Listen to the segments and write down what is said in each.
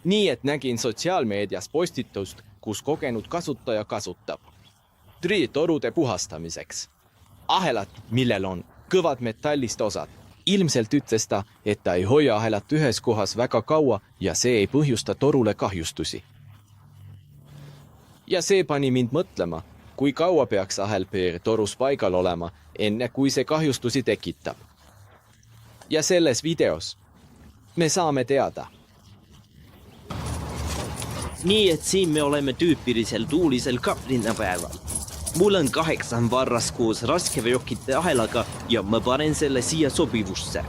Nii et nägin sotsiaalmeedias postitust, kus kogenud kasutaja kasutab torude puhastamiseks ahelat, millel on kõvad metallist osad. Ilmselt ütles ta, et ta ei hoia ahelat ühes kohas väga kaua ja see ei põhjusta torule kahjustusi. Ja see pani mind mõtlema, kui kaua peaks ahelpeer torus paigal olema, enne kui see kahjustusi tekitab. Ja selles videos me saame teada. Nii et siin me oleme tüüpilisel tuulisel kaplinnapäeval. Mul on 8 varras koos raskeveokite ahelaga ja ma panen selle siia sobivusse.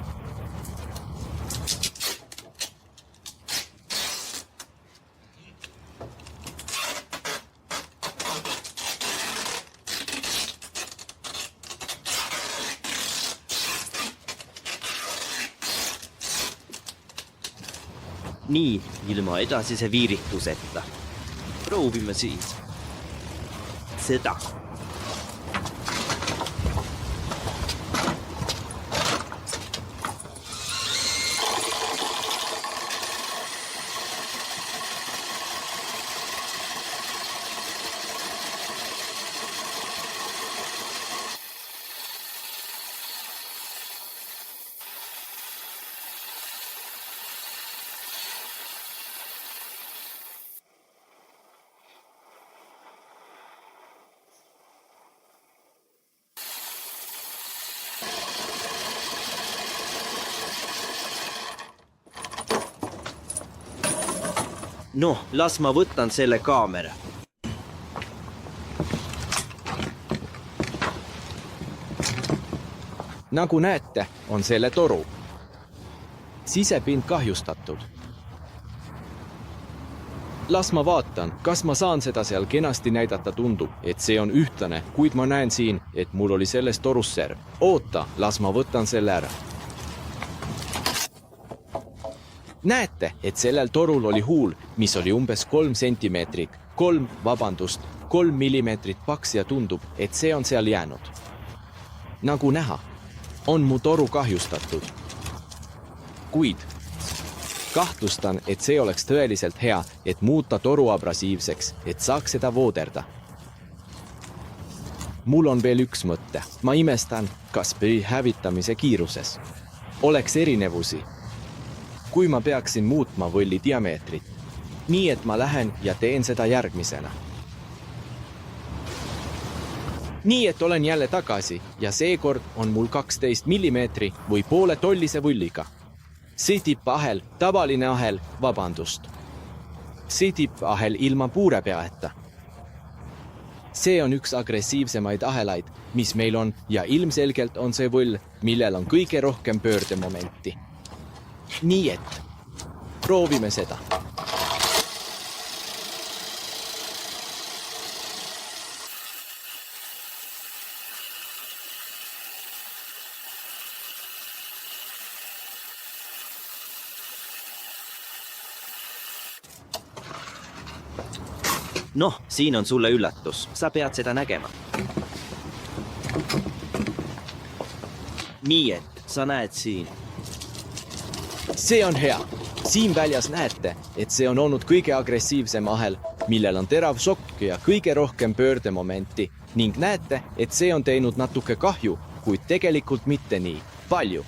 Nii, ilma edasise viirituseta. Proovime siis seda. Noh, las ma võtan selle kaamera. Nagu näete, on selle toru sisepind kahjustatud. Las ma vaatan, kas ma saan seda seal kenasti näidata. Tundub, et see on ühtlane, kuid ma näen siin, et mul oli selles torus serv. Oota, las ma võtan selle ära. Näete, et sellel torul oli huul, mis oli umbes 3 sentimeetrit, 3 millimeetrit paks ja tundub, et see on seal jäänud. Nagu näha, on mu toru kahjustatud. Kuid kahtlustan, et see oleks tõeliselt hea, et muuta toru abrasiivseks, et saaks seda vooderda. Mul on veel üks mõte. Ma imestan, kas pöi hävitamise kiiruses oleks erinevusi, kui ma peaksin muutma võlli diameetrit. Nii et ma lähen ja teen seda järgmisena. Nii et olen jälle tagasi ja seekord on mul 12 millimeetri või poole tollise võlliga. See tippahel, tavaline ahel, vabandust. See tippahel ilma puure peaeta. See on üks agressiivsemaid ahelaid, mis meil on ja ilmselgelt on see võll, millel on kõige rohkem pöördemomenti. Nii et proovime seda. Noh, siin on sulle üllatus. Sa pead seda nägema. Nii et sa näed siin. See on hea. Siin väljas näete, et see on olnud kõige agressiivsem ahel, millel on terav šokk ja kõige rohkem pöördemomenti ning näete, et see on teinud natuke kahju, kuid tegelikult mitte nii palju.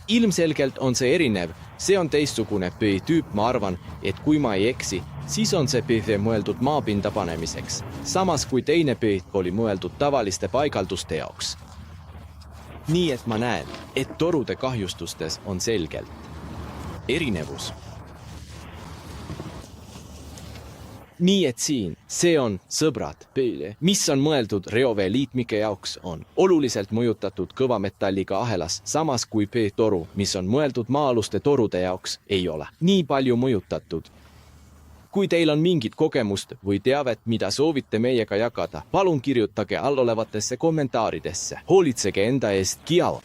Ilmselgelt on see erinev. See on teistsugune pöi-tüüp, ma arvan, et kui ma ei eksi, siis on see pöi mõeldud maapinda panemiseks, samas kui teine pöi oli mõeldud tavaliste paigalduste jaoks. Nii et ma näen, et torude kahjustustes on selgelt erinevus. Nii et siin, see on, sõbrad, pöile, mis on mõeldud reovee liitmike jaoks, on oluliselt mõjutatud kõvametalliga ahelas, samas kui toru, mis on mõeldud maa-aluste torude jaoks, ei ole nii palju mõjutatud. Kui teil on mingit kogemust või teavet, mida soovite meiega jagada, palun kirjutage allolevatesse kommentaaridesse. Hoolitsege enda eest, kiao!